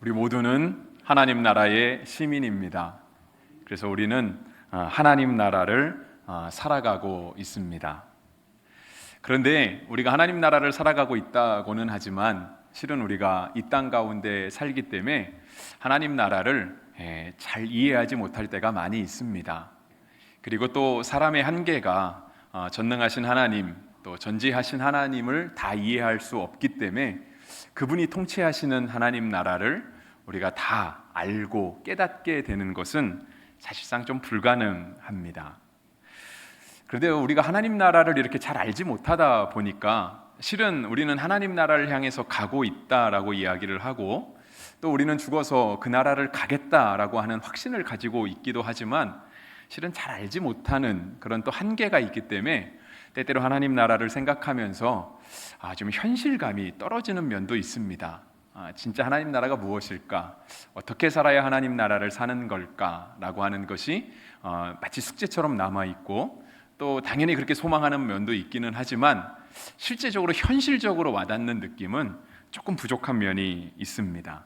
우리 모두는 하나님 나라의 시민입니다. 그래서 우리는 하나님 나라를 살아가고 있습니다. 그런데 우리가 하나님 나라를 살아가고 있다고는 하지만 실은 우리가 이 땅 가운데 살기 때문에 하나님 나라를 잘 이해하지 못할 때가 많이 있습니다. 그리고 또 사람의 한계가 전능하신 하나님, 또 전지하신 하나님을 다 이해할 수 없기 때문에 그분이 통치하시는 하나님 나라를 우리가 다 알고 깨닫게 되는 것은 사실상 좀 불가능합니다. 그런데 우리가 하나님 나라를 이렇게 잘 알지 못하다 보니까 실은 우리는 하나님 나라를 향해서 가고 있다라고 이야기를 하고, 또 우리는 죽어서 그 나라를 가겠다라고 하는 확신을 가지고 있기도 하지만 실은 잘 알지 못하는 그런 또 한계가 있기 때문에 때때로 하나님 나라를 생각하면서 좀 현실감이 떨어지는 면도 있습니다. 진짜 하나님 나라가 무엇일까? 어떻게 살아야 하나님 나라를 사는 걸까라고 하는 것이 마치 숙제처럼 남아있고, 또 당연히 그렇게 소망하는 면도 있기는 하지만 실제적으로 현실적으로 와닿는 느낌은 조금 부족한 면이 있습니다.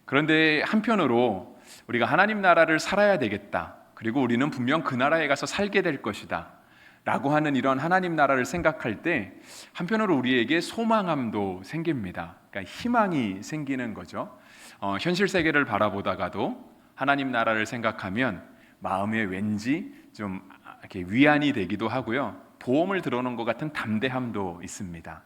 그런데 한편으로 우리가 하나님 나라를 살아야 되겠다, 그리고 우리는 분명 그 나라에 가서 살게 될 것이다 라고 하는 이런 하나님 나라를 생각할 때 한편으로 우리에게 소망함도 생깁니다. 그러니까 희망이 생기는 거죠. 현실 세계를 바라보다가도 하나님 나라를 생각하면 마음에 왠지 좀 이렇게 위안이 되기도 하고요, 보험을 들어놓은 것 같은 담대함도 있습니다.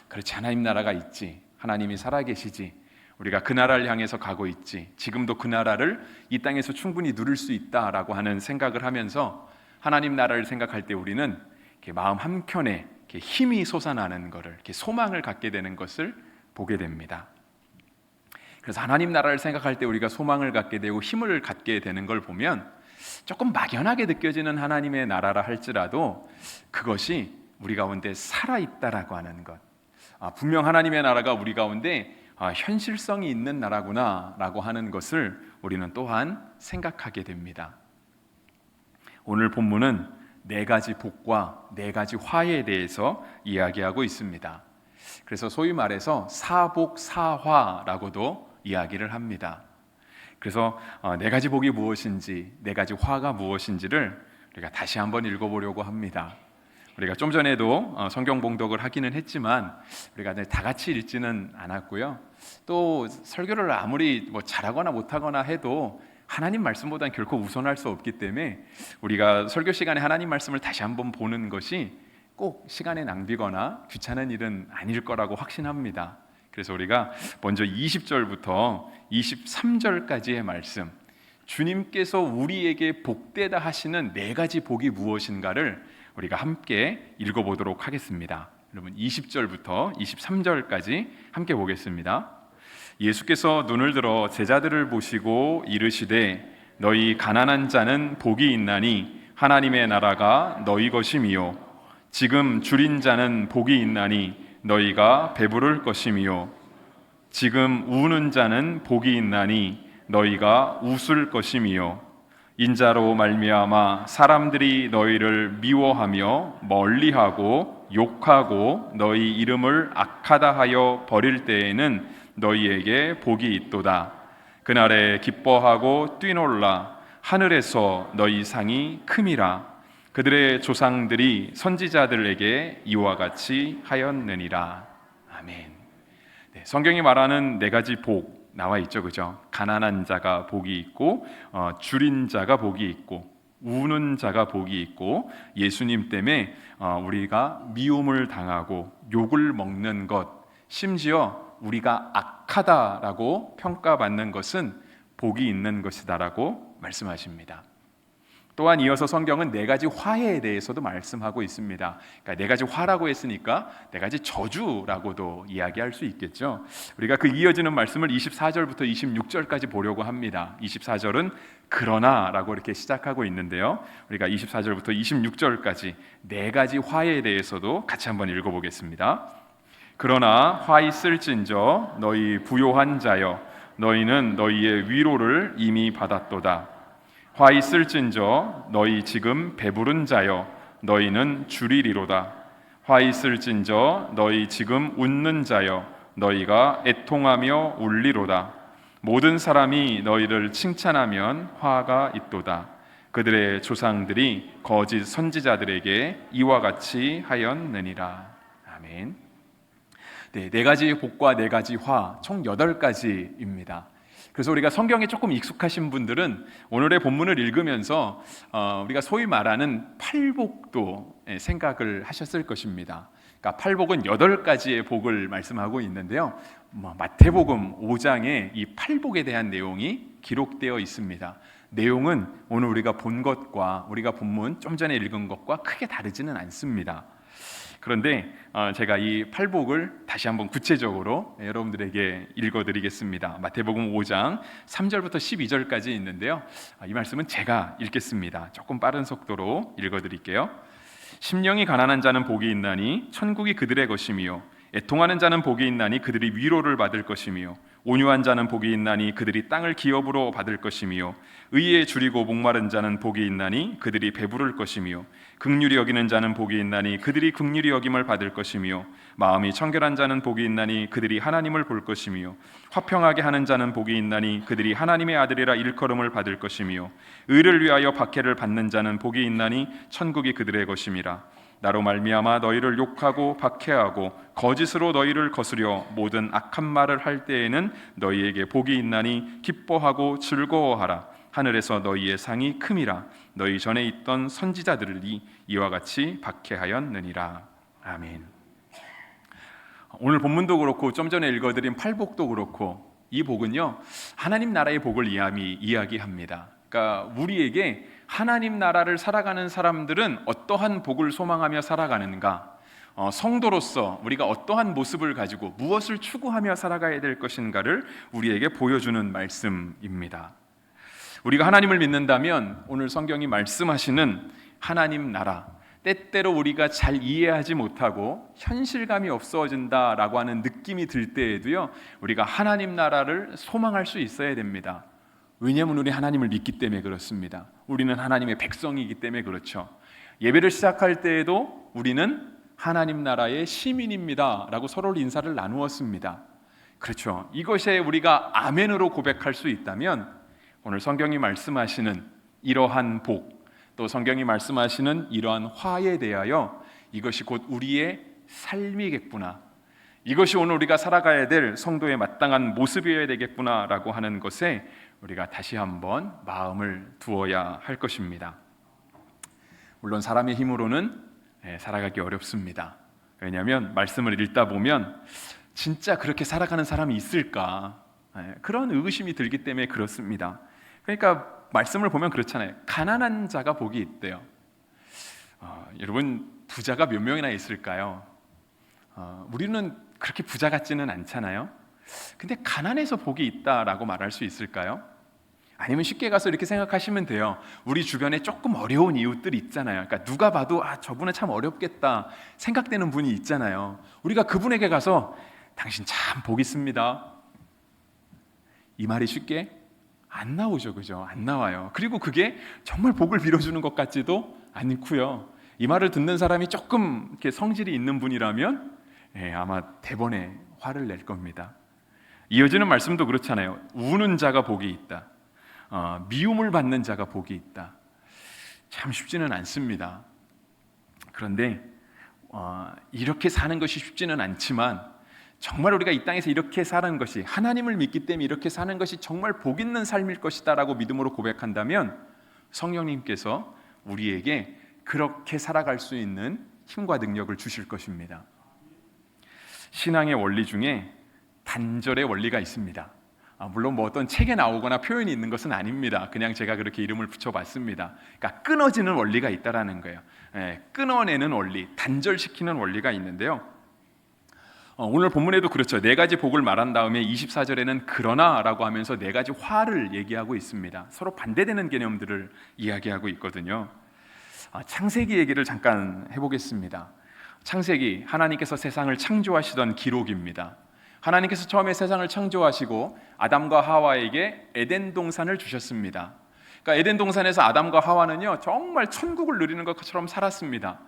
그렇지, 하나님 나라가 있지, 하나님이 살아계시지, 우리가 그 나라를 향해서 가고 있지, 지금도 그 나라를 이 땅에서 충분히 누릴 수 있다라고 하는 생각을 하면서 하나님 나라를 생각할 때 우리는 이렇게 마음 한켠에 이렇게 힘이 솟아나는 것을, 이렇게 소망을 갖게 되는 것을 보게 됩니다. 그래서 하나님 나라를 생각할 때 우리가 소망을 갖게 되고 힘을 갖게 되는 걸 보면 조금 막연하게 느껴지는 하나님의 나라라 할지라도 그것이 우리 가운데 살아있다라고 하는 것, 분명 하나님의 나라가 우리 가운데 현실성이 있는 나라구나 라고 하는 것을 우리는 또한 생각하게 됩니다. 오늘 본문은 4가지 복과 4가지 화에 대해서 이야기하고 있습니다. 그래서 소위 말해서 사복사화라고도 이야기를 합니다. 그래서 4가지 복이 무엇인지, 4가지 화가 무엇인지를 우리가 다시 한번 읽어보려고 합니다. 우리가 좀 전에도 성경 봉독을 하기는 했지만 우리가 다 같이 읽지는 않았고요, 또 설교를 아무리 잘하거나 못하거나 해도 하나님 말씀보다는 결코 우선할 수 없기 때문에 우리가 설교 시간에 하나님 말씀을 다시 한번 보는 것이 꼭 시간의 낭비거나 귀찮은 일은 아닐 거라고 확신합니다. 그래서 우리가 먼저 20절부터 23절까지의 말씀, 주님께서 우리에게 복되다 하시는 4가지 복이 무엇인가를 우리가 함께 읽어보도록 하겠습니다. 여러분 20절부터 23절까지 함께 보겠습니다. 예수께서 눈을 들어 제자들을 보시고 이르시되 너희 가난한 자는 복이 있나니 하나님의 나라가 너희 것임이요, 지금 줄인 자는 복이 있나니 너희가 배부를 것임이요, 지금 우는 자는 복이 있나니 너희가 웃을 것임이요, 인자로 말미암아 사람들이 너희를 미워하며 멀리하고 욕하고 너희 이름을 악하다 하여 버릴 때에는 너희에게 복이 있도다. 그날에 기뻐하고 뛰놀라. 하늘에서 너희 상이 큼이라. 그들의 조상들이 선지자들에게 이와 같이 하였느니라. 아멘. 네, 성경이 말하는 4가지 복 나와 있죠, 그죠? 가난한 자가 복이 있고, 줄인 자가 복이 있고, 우는 자가 복이 있고, 예수님 때문에 우리가 미움을 당하고 욕을 먹는 것, 심지어 우리가 악하다라고 평가받는 것은 복이 있는 것이다라고 말씀하십니다. 또한 이어서 성경은 4가지 화해에 대해서도 말씀하고 있습니다. 그러니까 4가지 화라고 했으니까 4가지 저주라고도 이야기할 수 있겠죠. 우리가 그 이어지는 말씀을 24절부터 26절까지 보려고 합니다. 24절은 그러나라고 이렇게 시작하고 있는데요, 우리가 24절부터 26절까지 4가지 화해에 대해서도 같이 한번 읽어보겠습니다. 그러나 화 있을진저 너희 부요한 자여, 너희는 너희의 위로를 이미 받았도다. 화 있을진저 너희 지금 배부른 자여, 너희는 줄이리로다. 화 있을진저 너희 지금 웃는 자여, 너희가 애통하며 울리로다. 모든 사람이 너희를 칭찬하면 화가 있도다. 그들의 조상들이 거짓 선지자들에게 이와 같이 하였느니라. 아멘. 네, 네 가지 복과 네 가지 화, 총 8가지입니다. 그래서 우리가 성경에 조금 익숙하신 분들은 오늘의 본문을 읽으면서 우리가 소위 말하는 팔복도 생각을 하셨을 것입니다. 그러니까 팔복은 8가지의 복을 말씀하고 있는데요. 마태복음 5장에 이 팔복에 대한 내용이 기록되어 있습니다. 내용은 오늘 우리가 본 것과 우리가 본문 좀 전에 읽은 것과 크게 다르지는 않습니다. 그런데 제가 이 팔복을 다시 한번 구체적으로 여러분들에게 읽어드리겠습니다. 마태복음 5장 3절부터 12절까지 있는데요. 이 말씀은 제가 읽겠습니다. 조금 빠른 속도로 읽어드릴게요. 심령이 가난한 자는 복이 있나니 천국이 그들의 것이며, 애통하는 자는 복이 있나니 그들이 위로를 받을 것이며, 온유한 자는 복이 있나니 그들이 땅을 기업으로 받을 것이며, 의에 줄이고 목마른 자는 복이 있나니 그들이 배부를 것이며, 긍휼히 여기는 자는 복이 있나니 그들이 긍휼히 여김을 받을 것이며, 마음이 청결한 자는 복이 있나니 그들이 하나님을 볼 것이며, 화평하게 하는 자는 복이 있나니 그들이 하나님의 아들이라 일컬음을 받을 것이며, 의를 위하여 박해를 받는 자는 복이 있나니 천국이 그들의 것임이라. 나로 말미암아 너희를 욕하고 박해하고 거짓으로 너희를 거스려 모든 악한 말을 할 때에는 너희에게 복이 있나니 기뻐하고 즐거워하라. 하늘에서 너희의 상이 큼이라. 너희 전에 있던 선지자들이 이와 같이 박해하였느니라. 아멘. 오늘 본문도 그렇고 좀 전에 읽어드린 팔복도 그렇고 이 복은요, 하나님 나라의 복을 이야기합니다. 그러니까 우리에게 하나님 나라를 살아가는 사람들은 어떠한 복을 소망하며 살아가는가, 성도로서 우리가 어떠한 모습을 가지고 무엇을 추구하며 살아가야 될 것인가를 우리에게 보여주는 말씀입니다. 우리가 하나님을 믿는다면 오늘 성경이 말씀하시는 하나님 나라, 때때로 우리가 잘 이해하지 못하고 현실감이 없어진다라고 하는 느낌이 들 때에도요, 우리가 하나님 나라를 소망할 수 있어야 됩니다. 왜냐하면 우리 하나님을 믿기 때문에 그렇습니다. 우리는 하나님의 백성이기 때문에 그렇죠. 예배를 시작할 때에도 우리는 하나님 나라의 시민입니다 라고 서로 인사를 나누었습니다. 그렇죠. 이것에 우리가 아멘으로 고백할 수 있다면 오늘 성경이 말씀하시는 이러한 복, 또 성경이 말씀하시는 이러한 화에 대하여 이것이 곧 우리의 삶이겠구나, 이것이 오늘 우리가 살아가야 될 성도의 마땅한 모습이어야 되겠구나라고 하는 것에 우리가 다시 한번 마음을 두어야 할 것입니다. 물론 사람의 힘으로는 살아가기 어렵습니다. 왜냐하면 말씀을 읽다 보면 진짜 그렇게 살아가는 사람이 있을까, 그런 의구심이 들기 때문에 그렇습니다. 그러니까 말씀을 보면 그렇잖아요. 가난한 자가 복이 있대요. 여러분, 부자가 몇 명이나 있을까요? 우리는 그렇게 부자 같지는 않잖아요. 근데 가난해서 복이 있다라고 말할 수 있을까요? 아니면 쉽게 가서 이렇게 생각하시면 돼요. 우리 주변에 조금 어려운 이웃들이 있잖아요. 그러니까 누가 봐도 저분은 참 어렵겠다 생각되는 분이 있잖아요. 우리가 그분에게 가서 당신 참 복 있습니다, 이 말이 쉽게 안 나오죠, 그죠? 안 나와요. 그리고 그게 정말 복을 빌어주는 것 같지도 않고요. 이 말을 듣는 사람이 조금 이렇게 성질이 있는 분이라면 아마 대번에 화를 낼 겁니다. 이어지는 말씀도 그렇잖아요. 우는 자가 복이 있다. 미움을 받는 자가 복이 있다. 참 쉽지는 않습니다. 그런데 이렇게 사는 것이 쉽지는 않지만 정말 우리가 이 땅에서 이렇게 사는 것이, 하나님을 믿기 때문에 이렇게 사는 것이 정말 복 있는 삶일 것이다 라고 믿음으로 고백한다면 성령님께서 우리에게 그렇게 살아갈 수 있는 힘과 능력을 주실 것입니다. 신앙의 원리 중에 단절의 원리가 있습니다. 물론 뭐 어떤 책에 나오거나 표현이 있는 것은 아닙니다. 그냥 제가 그렇게 이름을 붙여봤습니다. 그러니까 끊어지는 원리가 있다라는 거예요. 끊어내는 원리, 단절시키는 원리가 있는데요. 오늘 본문에도 그렇죠. 네 가지 복을 말한 다음에 24절에는 그러나라고 하면서 네 가지 화를 얘기하고 있습니다. 서로 반대되는 개념들을 이야기하고 있거든요. 창세기 얘기를 잠깐 해보겠습니다. 창세기, 하나님께서 세상을 창조하시던 기록입니다. 하나님께서 처음에 세상을 창조하시고 아담과 하와에게 에덴 동산을 주셨습니다. 그러니까 에덴 동산에서 아담과 하와는요, 정말 천국을 누리는 것처럼 살았습니다.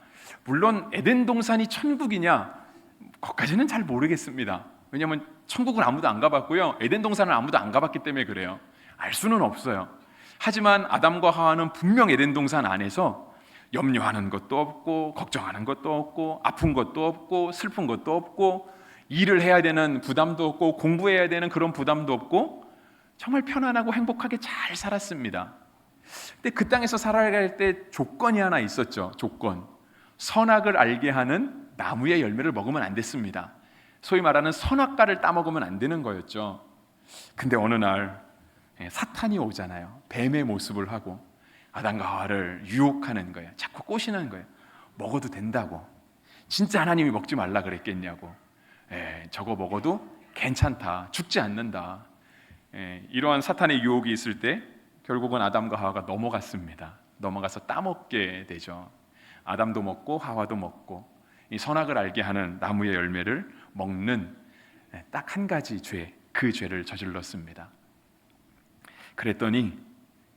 물론 에덴 동산이 천국이냐, 거기까지는 잘 모르겠습니다. 왜냐하면 천국은 아무도 안 가봤고요, 에덴 동산은 아무도 안 가봤기 때문에 그래요. 알 수는 없어요. 하지만 아담과 하와는 분명 에덴 동산 안에서 염려하는 것도 없고, 걱정하는 것도 없고, 아픈 것도 없고, 슬픈 것도 없고, 일을 해야 되는 부담도 없고, 공부해야 되는 그런 부담도 없고, 정말 편안하고 행복하게 잘 살았습니다. 근데 그 땅에서 살아갈 때 조건이 하나 있었죠. 조건. 선악을 알게 하는 나무의 열매를 먹으면 안 됐습니다. 소위 말하는 선악과를 따먹으면 안 되는 거였죠. 근데 어느 날 사탄이 오잖아요. 뱀의 모습을 하고 아담과 하와를 유혹하는 거예요. 자꾸 꼬시는 거예요. 먹어도 된다고. 진짜 하나님이 먹지 말라 그랬겠냐고. 저거 먹어도 괜찮다. 죽지 않는다. 이러한 사탄의 유혹이 있을 때 결국은 아담과 하와가 넘어갔습니다. 넘어가서 따먹게 되죠. 아담도 먹고 하와도 먹고 이 선악을 알게 하는 나무의 열매를 먹는 딱 한 가지 죄, 그 죄를 저질렀습니다. 그랬더니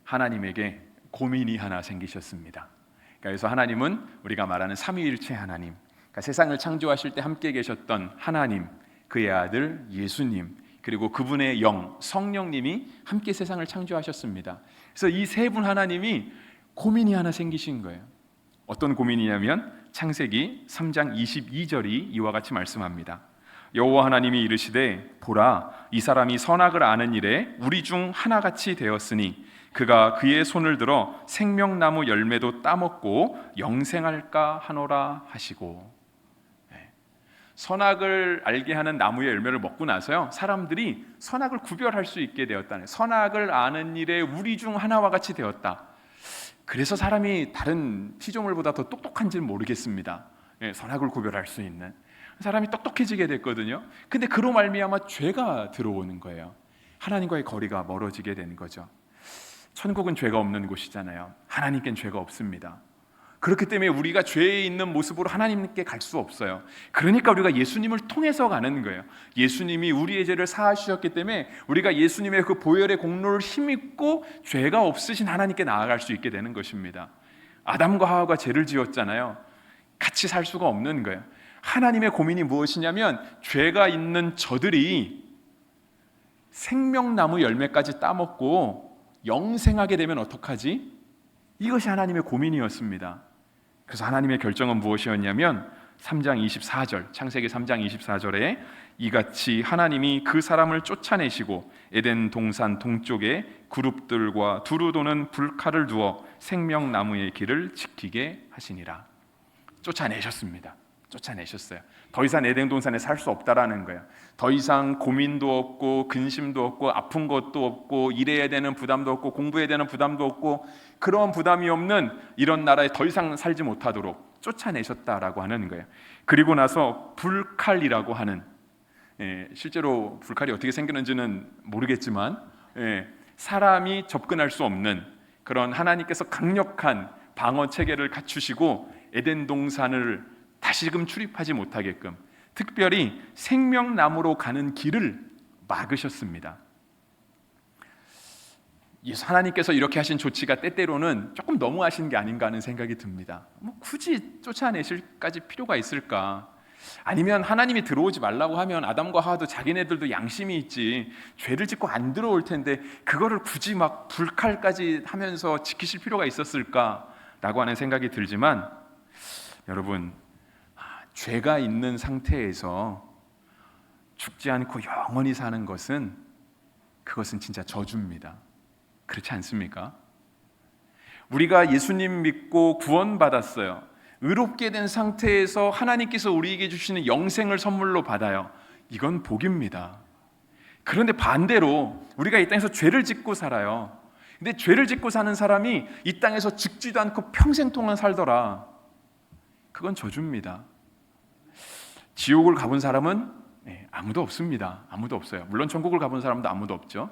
하나님에게 고민이 하나 생기셨습니다. 그래서 하나님은 우리가 말하는 삼위일체 하나님, 그러니까 세상을 창조하실 때 함께 계셨던 하나님, 그의 아들 예수님, 그리고 그분의 영 성령님이 함께 세상을 창조하셨습니다. 그래서 이 세 분 하나님이 고민이 하나 생기신 거예요. 어떤 고민이냐면 창세기 3장 22절이 이와 같이 말씀합니다. 여호와 하나님이 이르시되 보라, 이 사람이 선악을 아는 일에 우리 중 하나같이 되었으니 그가 그의 손을 들어 생명나무 열매도 따먹고 영생할까 하노라 하시고. 선악을 알게 하는 나무의 열매를 먹고 나서요, 사람들이 선악을 구별할 수 있게 되었다는, 선악을 아는 일에 우리 중 하나와 같이 되었다. 그래서 사람이 다른 피조물보다 더 똑똑한지는 모르겠습니다. 선악을 구별할 수 있는 사람이 똑똑해지게 됐거든요. 근데 그로 말미암아 죄가 들어오는 거예요. 하나님과의 거리가 멀어지게 되는 거죠. 천국은 죄가 없는 곳이잖아요. 하나님께는 죄가 없습니다. 그렇기 때문에 우리가 죄에 있는 모습으로 하나님께 갈 수 없어요. 그러니까 우리가 예수님을 통해서 가는 거예요. 예수님이 우리의 죄를 사하셨기 때문에 우리가 예수님의 그 보혈의 공로를 힘입고 죄가 없으신 하나님께 나아갈 수 있게 되는 것입니다. 아담과 하와가 죄를 지었잖아요. 같이 살 수가 없는 거예요. 하나님의 고민이 무엇이냐면 죄가 있는 저들이 생명나무 열매까지 따먹고 영생하게 되면 어떡하지? 이것이 하나님의 고민이었습니다. 그래서 하나님의 결정은 무엇이었냐면 3장 24절, 창세기 3장 24절에 이같이 하나님이 그 사람을 쫓아내시고 에덴 동산 동쪽에 그룹들과 두루 도는 불칼을 두어 생명나무의 길을 지키게 하시니라. 쫓아내셨습니다. 쫓아내셨어요. 더 이상 에덴 동산에 살 수 없다라는 거예요. 더 이상 고민도 없고 근심도 없고 아픈 것도 없고 일해야 되는 부담도 없고 공부해야 되는 부담도 없고 그런 부담이 없는 이런 나라에 더 이상 살지 못하도록 쫓아내셨다라고 하는 거예요. 그리고 나서 불칼이라고 하는, 실제로 불칼이 어떻게 생겼는지는 모르겠지만 사람이 접근할 수 없는 그런 하나님께서 강력한 방어 체계를 갖추시고 에덴 동산을 다시금 출입하지 못하게끔 특별히 생명나무로 가는 길을 막으셨습니다. 하나님께서 이렇게 하신 조치가 때때로는 조금 너무하신 게 아닌가 하는 생각이 듭니다. 굳이 쫓아내실까지 필요가 있을까? 아니면 하나님이 들어오지 말라고 하면 아담과 하와도 자기네들도 양심이 있지 죄를 짓고 안 들어올 텐데 그거를 굳이 막 불칼까지 하면서 지키실 필요가 있었을까라고 하는 생각이 들지만, 여러분, 죄가 있는 상태에서 죽지 않고 영원히 사는 것은 그것은 진짜 저주입니다. 그렇지 않습니까? 우리가 예수님 믿고 구원받았어요. 의롭게 된 상태에서 하나님께서 우리에게 주시는 영생을 선물로 받아요. 이건 복입니다. 그런데 반대로 우리가 이 땅에서 죄를 짓고 살아요. 근데 죄를 짓고 사는 사람이 이 땅에서 죽지도 않고 평생 동안 살더라. 그건 저주입니다. 지옥을 가본 사람은 아무도 없습니다. 아무도 없어요. 물론 천국을 가본 사람도 아무도 없죠.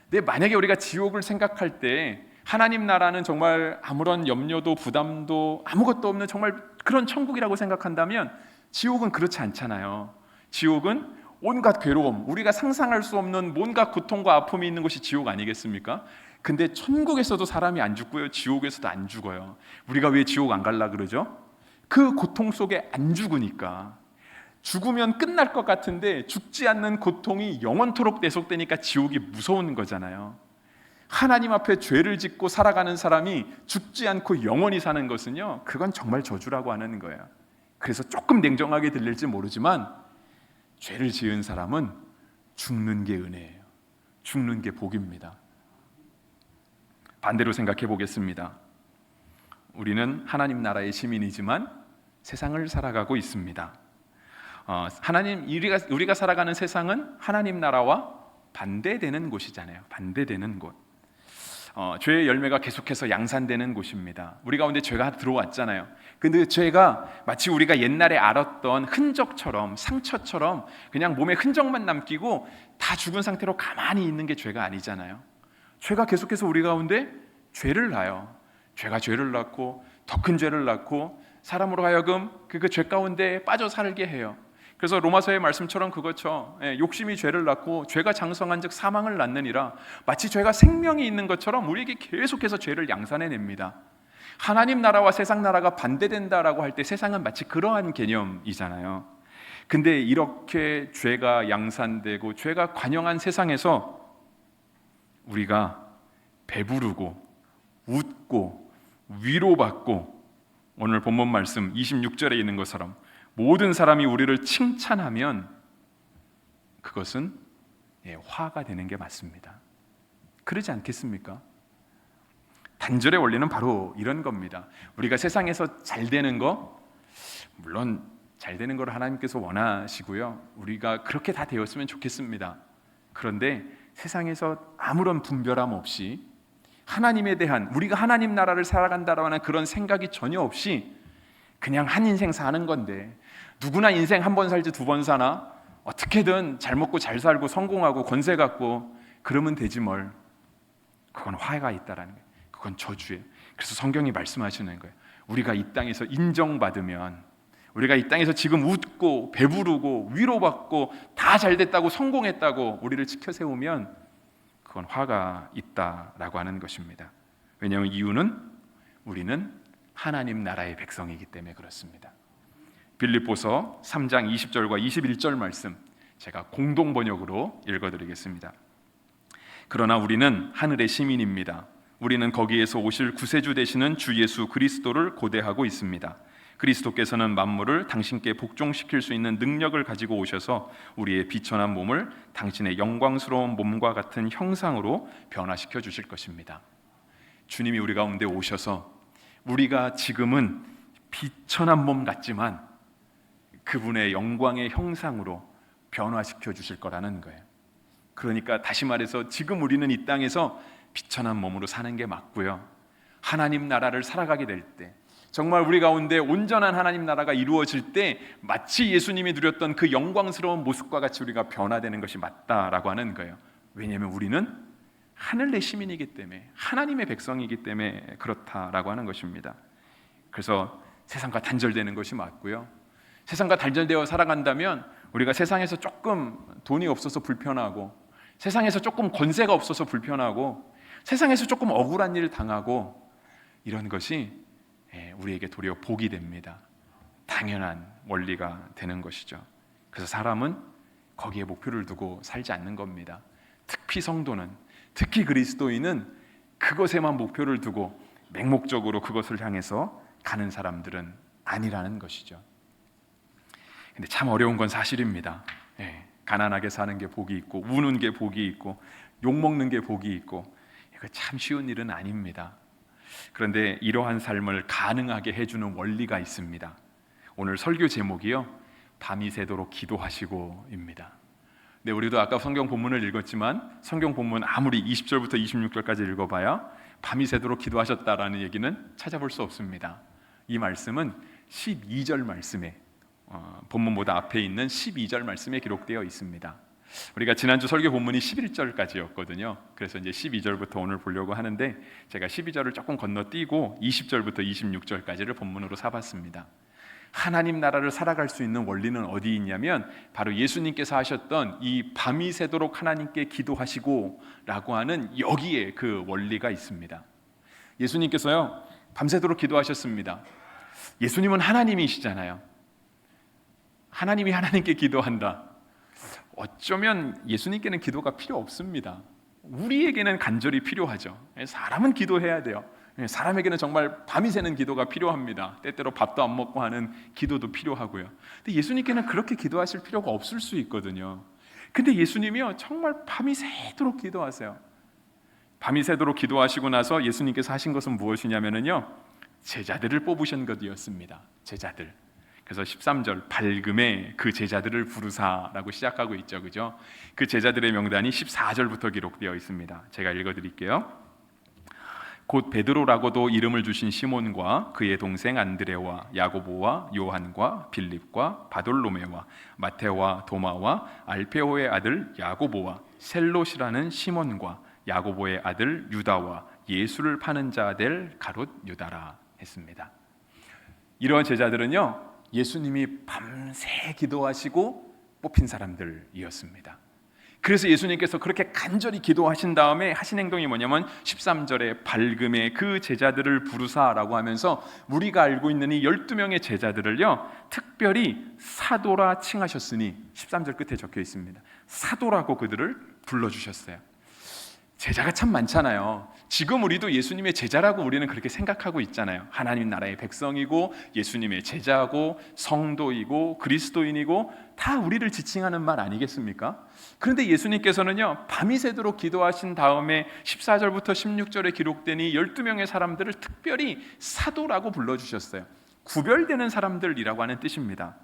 근데 만약에 우리가 지옥을 생각할 때 하나님 나라는 정말 아무런 염려도 부담도 아무것도 없는 정말 그런 천국이라고 생각한다면 지옥은 그렇지 않잖아요. 지옥은 온갖 괴로움, 우리가 상상할 수 없는 온갖 고통과 아픔이 있는 곳이 지옥 아니겠습니까? 근데 천국에서도 사람이 안 죽고요, 지옥에서도 안 죽어요. 우리가 왜 지옥 안 갈라 그러죠? 그 고통 속에 안 죽으니까. 죽으면 끝날 것 같은데 죽지 않는 고통이 영원토록 계속되니까 지옥이 무서운 거잖아요. 하나님 앞에 죄를 짓고 살아가는 사람이 죽지 않고 영원히 사는 것은요, 그건 정말 저주라고 하는 거예요. 그래서 조금 냉정하게 들릴지 모르지만 죄를 지은 사람은 죽는 게 은혜예요. 죽는 게 복입니다. 반대로 생각해 보겠습니다. 우리는 하나님 나라의 시민이지만 세상을 살아가고 있습니다. 우리가 살아가는 세상은 하나님 나라와 반대되는 곳이잖아요. 반대되는 곳. 죄의 열매가 계속해서 양산되는 곳입니다. 우리 가운데 죄가 들어왔잖아요. 근데 죄가 마치 우리가 옛날에 알았던 흔적처럼, 상처처럼 그냥 몸에 흔적만 남기고 다 죽은 상태로 가만히 있는 게 죄가 아니잖아요. 죄가 계속해서 우리 가운데 죄를 낳아요. 죄가 죄를 낳고 더 큰 죄를 낳고 사람으로 하여금 그 죄 가운데 빠져 살게 해요. 그래서 로마서의 말씀처럼 그거죠. 욕심이 죄를 낳고 죄가 장성한즉 사망을 낳느니라. 마치 죄가 생명이 있는 것처럼 우리에게 계속해서 죄를 양산해냅니다. 하나님 나라와 세상 나라가 반대된다라고 할 때 세상은 마치 그러한 개념이잖아요. 근데 이렇게 죄가 양산되고 죄가 관영한 세상에서 우리가 배부르고 웃고 위로받고, 오늘 본문 말씀 26절에 있는 것처럼 모든 사람이 우리를 칭찬하면 그것은 화가 되는 게 맞습니다. 그러지 않겠습니까? 단절의 원리는 바로 이런 겁니다. 우리가 세상에서 잘 되는 거, 물론 잘 되는 걸 하나님께서 원하시고요, 우리가 그렇게 다 되었으면 좋겠습니다. 그런데 세상에서 아무런 분별함 없이 하나님에 대한, 우리가 하나님 나라를 살아간다라는 그런 생각이 전혀 없이 그냥 한 인생 사는 건데, 누구나 인생 한 번 살지 두 번 사나, 어떻게든 잘 먹고 잘 살고 성공하고 권세 갖고 그러면 되지 뭘. 그건 화가 있다라는 거예요. 그건 저주예요. 그래서 성경이 말씀하시는 거예요. 우리가 이 땅에서 인정받으면, 우리가 이 땅에서 지금 웃고 배부르고 위로받고 다 잘됐다고 성공했다고 우리를 지켜 세우면 그건 화가 있다라고 하는 것입니다. 왜냐하면 이유는 우리는 하나님 나라의 백성이기 때문에 그렇습니다. 빌립보서 3장 20절과 21절 말씀 제가 공동 번역으로 읽어드리겠습니다. 그러나 우리는 하늘의 시민입니다. 우리는 거기에서 오실 구세주 되시는 주 예수 그리스도를 고대하고 있습니다. 그리스도께서는 만물을 당신께 복종시킬 수 있는 능력을 가지고 오셔서 우리의 비천한 몸을 당신의 영광스러운 몸과 같은 형상으로 변화시켜 주실 것입니다. 주님이 우리 가운데 오셔서 우리가 지금은 비천한 몸 같지만 그분의 영광의 형상으로 변화시켜 주실 거라는 거예요. 그러니까 다시 말해서 지금 우리는 이 땅에서 비천한 몸으로 사는 게 맞고요, 하나님 나라를 살아가게 될 때, 정말 우리 가운데 온전한 하나님 나라가 이루어질 때 마치 예수님이 누렸던 그 영광스러운 모습과 같이 우리가 변화되는 것이 맞다라고 하는 거예요. 왜냐하면 우리는 하늘의 시민이기 때문에, 하나님의 백성이기 때문에 그렇다라고 하는 것입니다. 그래서 세상과 단절되는 것이 맞고요, 세상과 단절되어 살아간다면 우리가 세상에서 조금 돈이 없어서 불편하고, 세상에서 조금 권세가 없어서 불편하고, 세상에서 조금 억울한 일을 당하고, 이런 것이 우리에게 도리어 복이 됩니다. 당연한 원리가 되는 것이죠. 그래서 사람은 거기에 목표를 두고 살지 않는 겁니다. 특히 성도는, 특히 그리스도인은 그것에만 목표를 두고 맹목적으로 그것을 향해서 가는 사람들은 아니라는 것이죠. 근데 참 어려운 건 사실입니다. 가난하게 사는 게 복이 있고, 우는 게 복이 있고, 욕먹는 게 복이 있고, 이거 참 쉬운 일은 아닙니다. 그런데 이러한 삶을 가능하게 해주는 원리가 있습니다. 오늘 설교 제목이요, 밤이 새도록 기도하시고입니다. 네, 우리도 아까 성경 본문을 읽었지만 성경 본문 아무리 20절부터 26절까지 읽어봐야 밤이 새도록 기도하셨다라는 얘기는 찾아볼 수 없습니다. 이 말씀은 12절 말씀에, 본문보다 앞에 있는 12절 말씀에 기록되어 있습니다. 우리가 지난주 설교 본문이 11절까지였거든요. 그래서 이제 12절부터 오늘 보려고 하는데, 제가 12절을 조금 건너뛰고 20절부터 26절까지를 본문으로 삼았습니다. 하나님 나라를 살아갈 수 있는 원리는 어디 있냐면 바로 예수님께서 하셨던 이 밤이 새도록 하나님께 기도하시고 라고 하는 여기에 그 원리가 있습니다. 예수님께서요 밤새도록 기도하셨습니다. 예수님은 하나님이시잖아요. 하나님이 하나님께 기도한다. 어쩌면 예수님께는 기도가 필요 없습니다. 우리에게는 간절히 필요하죠. 사람은 기도해야 돼요. 사람에게는 정말 밤이 새는 기도가 필요합니다. 때때로 밥도 안 먹고 하는 기도도 필요하고요. 근데 예수님께는 그렇게 기도하실 필요가 없을 수 있거든요. 근데 예수님이요, 정말 밤이 새도록 기도하세요. 밤이 새도록 기도하시고 나서 예수님께서 하신 것은 무엇이냐면요, 제자들을 뽑으신 것이었습니다. 제자들. 그래서 13절 밝음에 그 제자들을 부르사라고 시작하고 있죠, 그죠? 그 제자들의 명단이 14절부터 기록되어 있습니다. 제가 읽어드릴게요. 곧 베드로라고도 이름을 주신 시몬과 그의 동생 안드레와 야고보와 요한과 빌립과 바돌로메와 마테오와 도마와 알페오의 아들 야고보와 셀롯이라는 시몬과 야고보의 아들 유다와 예수를 파는 자 될 가롯 유다라 했습니다. 이러한 제자들은요, 예수님이 밤새 기도하시고 뽑힌 사람들이었습니다. 그래서 예수님께서 그렇게 간절히 기도하신 다음에 하신 행동이 뭐냐면 13절에 밝음에 그 제자들을 부르사라고 하면서 우리가 알고 있는 이 12명의 제자들을요, 특별히 사도라 칭하셨으니 13절 끝에 적혀 있습니다. 사도라고 그들을 불러주셨어요. 제자가 참 많잖아요. 지금 우리도 예수님의 제자라고 우리는 그렇게 생각하고 있잖아요. 하나님 나라의 백성이고 예수님의 제자고 성도이고 그리스도인이고 다 우리를 지칭하는 말 아니겠습니까? 그런데 예수님께서는요, 밤이 새도록 기도하신 다음에 14절부터 16절에 기록된 이 12명의 사람들을 특별히 사도라고 불러주셨어요. 구별되는 사람들이라고 하는 뜻입니다.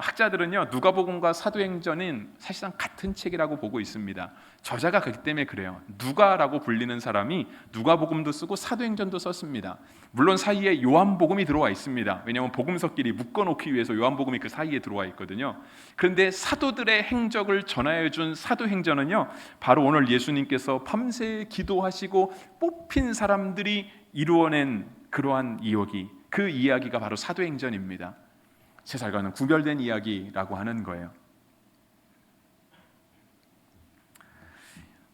학자들은요, 누가복음과 사도행전은 사실상 같은 책이라고 보고 있습니다. 저자가 그렇기 때문에 그래요. 누가라고 불리는 사람이 누가복음도 쓰고 사도행전도 썼습니다. 물론 사이에 요한복음이 들어와 있습니다. 왜냐하면 복음서끼리 묶어놓기 위해서 요한복음이 그 사이에 들어와 있거든요. 그런데 사도들의 행적을 전하여 준 사도행전은요, 바로 오늘 예수님께서 밤새 기도하시고 뽑힌 사람들이 이루어낸 그러한 이야기, 그 이야기가 바로 사도행전입니다. 세상과는 구별된 이야기라고 하는 거예요.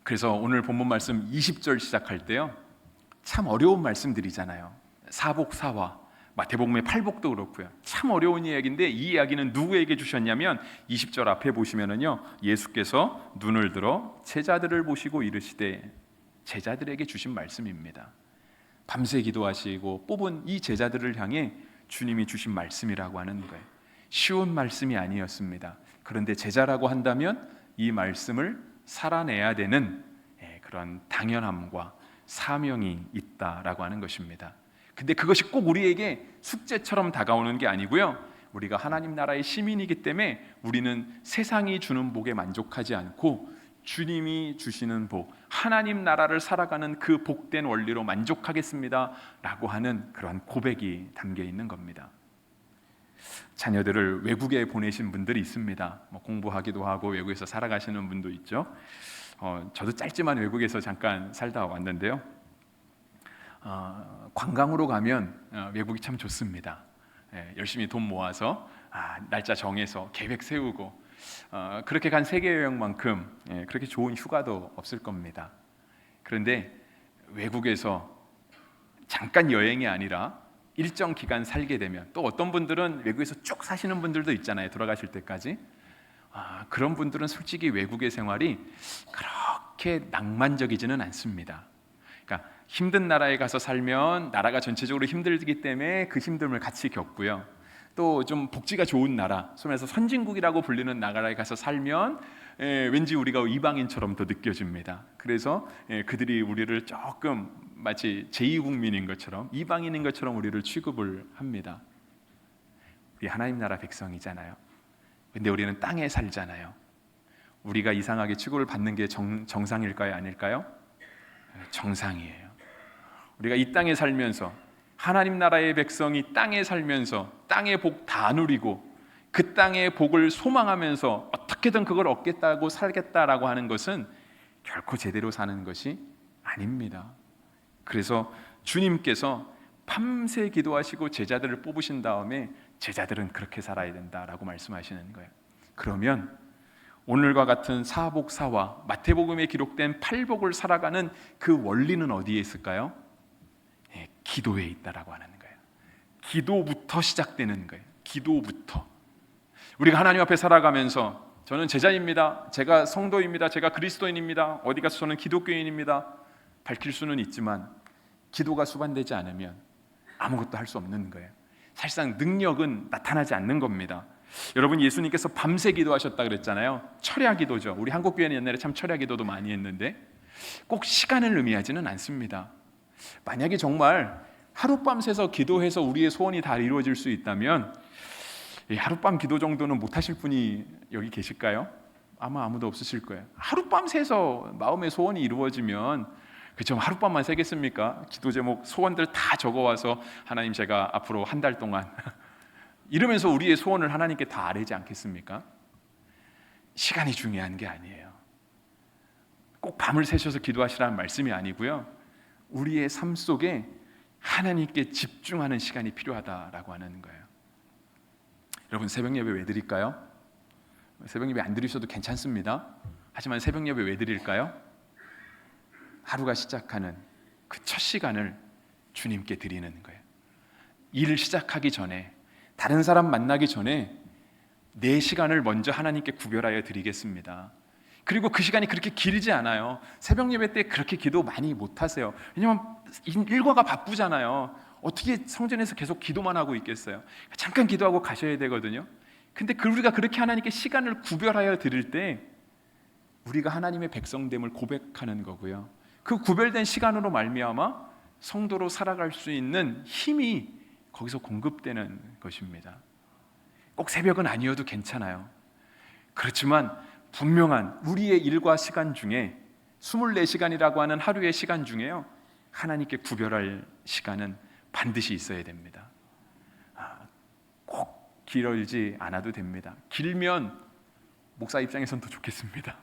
그래서 오늘 본문 말씀 20절 시작할 때요, 참 어려운 말씀들이잖아요. 사복사화, 마태복음의 팔복도 그렇고요. 참 어려운 이야기인데 이 이야기는 누구에게 주셨냐면 20절 앞에 보시면은요, 예수께서 눈을 들어 제자들을 보시고 이르시되, 제자들에게 주신 말씀입니다. 밤새 기도하시고 뽑은 이 제자들을 향해 주님이 주신 말씀이라고 하는 거예요. 쉬운 말씀이 아니었습니다. 그런데 제자라고 한다면 이 말씀을 살아내야 되는 그런 당연함과 사명이 있다라고 하는 것입니다. 근데 그것이 꼭 우리에게 숙제처럼 다가오는 게 아니고요, 우리가 하나님 나라의 시민이기 때문에 우리는 세상이 주는 복에 만족하지 않고 주님이 주시는 복, 하나님 나라를 살아가는 그 복된 원리로 만족하겠습니다 라고 하는 그런 고백이 담겨 있는 겁니다. 자녀들을 외국에 보내신 분들이 있습니다. 공부하기도 하고 외국에서 살아가시는 분도 있죠. 저도 짧지만 외국에서 잠깐 살다 왔는데요, 관광으로 가면 외국이 참 좋습니다. 열심히 돈 모아서 날짜 정해서 계획 세우고 그렇게 간 세계 여행만큼 그렇게 좋은 휴가도 없을 겁니다. 그런데 외국에서 잠깐 여행이 아니라 일정 기간 살게 되면, 또 어떤 분들은 외국에서 쭉 사시는 분들도 있잖아요, 돌아가실 때까지. 그런 분들은 솔직히 외국의 생활이 그렇게 낭만적이지는 않습니다. 그러니까 힘든 나라에 가서 살면 나라가 전체적으로 힘들기 때문에 그 힘듦을 같이 겪고요, 또 좀 복지가 좋은 나라, 소위 말해서 선진국이라고 불리는 나라에 가서 살면 왠지 우리가 이방인처럼 더 느껴집니다. 그래서 그들이 우리를 조금 마치 제2국민인 것처럼, 이방인인 것처럼 우리를 취급을 합니다. 우리 하나님 나라 백성이잖아요. 근데 우리는 땅에 살잖아요. 우리가 이상하게 취급을 받는 게 정상일까요, 아닐까요? 정상이에요. 우리가 이 땅에 살면서, 하나님 나라의 백성이 땅에 살면서 땅의 복 다 누리고 그 땅의 복을 소망하면서 어떻게든 그걸 얻겠다고 살겠다라고 하는 것은 결코 제대로 사는 것이 아닙니다. 그래서 주님께서 밤새 기도하시고 제자들을 뽑으신 다음에 제자들은 그렇게 살아야 된다라고 말씀하시는 거예요. 그러면 오늘과 같은 사복사화, 마태복음에 기록된 팔복을 살아가는 그 원리는 어디에 있을까요? 기도에 있다라고 하는 거예요. 기도부터 시작되는 거예요. 기도부터. 우리가 하나님 앞에 살아가면서 저는 제자입니다, 제가 성도입니다, 제가 그리스도인입니다, 어디 가서 저는 기독교인입니다 밝힐 수는 있지만 기도가 수반되지 않으면 아무것도 할 수 없는 거예요. 사실상 능력은 나타나지 않는 겁니다. 여러분, 예수님께서 밤새 기도하셨다 그랬잖아요. 철야 기도죠. 우리 한국교회는 옛날에 참 철야 기도도 많이 했는데 꼭 시간을 의미하지는 않습니다. 만약에 정말 하룻밤 새서 기도해서 우리의 소원이 다 이루어질 수 있다면 하룻밤 기도 정도는 못하실 분이 여기 계실까요? 아마 아무도 없으실 거예요. 하룻밤 새서 마음의 소원이 이루어지면 그죠? 하룻밤만 새겠습니까? 기도 제목, 소원들 다 적어와서 하나님 제가 앞으로 한 달 동안 이러면서 우리의 소원을 하나님께 다 아뢰지 않겠습니까? 시간이 중요한 게 아니에요. 꼭 밤을 새셔서 기도하시라는 말씀이 아니고요, 우리의 삶 속에 하나님께 집중하는 시간이 필요하다라고 하는 거예요. 여러분, 새벽 예배 왜 드릴까요? 새벽 예배 안 드리셔도 괜찮습니다. 하지만 새벽 예배 왜 드릴까요? 하루가 시작하는 그 첫 시간을 주님께 드리는 거예요. 일을 시작하기 전에, 다른 사람 만나기 전에 내 시간을 먼저 하나님께 구별하여 드리겠습니다. 그리고 그 시간이 그렇게 길지 않아요. 새벽 예배 때 그렇게 기도 많이 못 하세요. 왜냐하면 일과가 바쁘잖아요. 어떻게 성전에서 계속 기도만 하고 있겠어요? 잠깐 기도하고 가셔야 되거든요. 근데 우리가 그렇게 하나님께 시간을 구별하여 드릴 때 우리가 하나님의 백성됨을 고백하는 거고요, 그 구별된 시간으로 말미암아 성도로 살아갈 수 있는 힘이 거기서 공급되는 것입니다. 꼭 새벽은 아니어도 괜찮아요. 그렇지만 분명한 우리의 일과 시간 중에 24시간이라고 하는 하루의 시간 중에요, 하나님께 구별할 시간은 반드시 있어야 됩니다. 꼭 길지 않아도 됩니다. 길면 목사 입장에선 더 좋겠습니다.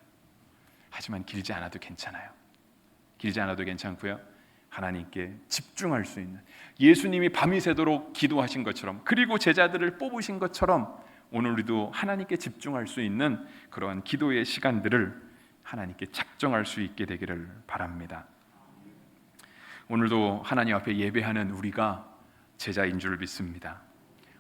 하지만 길지 않아도 괜찮아요. 길지 않아도 괜찮고요, 하나님께 집중할 수 있는, 예수님이 밤이 새도록 기도하신 것처럼, 그리고 제자들을 뽑으신 것처럼 오늘 우리도 하나님께 집중할 수 있는 그러한 기도의 시간들을 하나님께 작정할 수 있게 되기를 바랍니다. 오늘도 하나님 앞에 예배하는 우리가 제자인 줄 믿습니다.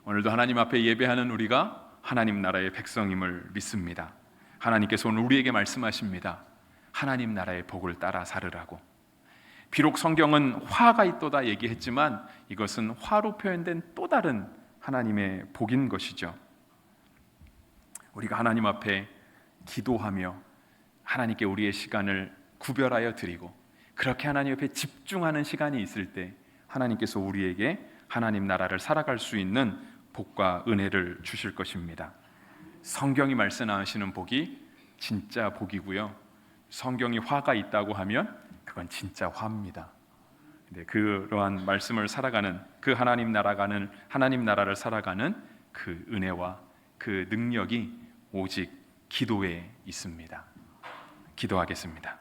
오늘도 하나님 앞에 예배하는 우리가 하나님 나라의 백성임을 믿습니다. 하나님께서 오늘 우리에게 말씀하십니다. 하나님 나라의 복을 따라 살으라고. 비록 성경은 화가 있도다 얘기했지만 이것은 화로 표현된 또 다른 하나님의 복인 것이죠. 우리가 하나님 앞에 기도하며 하나님께 우리의 시간을 구별하여 드리고 그렇게 하나님 앞에 집중하는 시간이 있을 때 하나님께서 우리에게 하나님 나라를 살아갈 수 있는 복과 은혜를 주실 것입니다. 성경이 말씀하시는 복이 진짜 복이고요, 성경이 화가 있다고 하면 그건 진짜 화입니다. 근데 그러한 말씀을 살아가는, 그 하나님 나라를 살아가는 그 은혜와 그 능력이 오직 기도에 있습니다. 기도하겠습니다.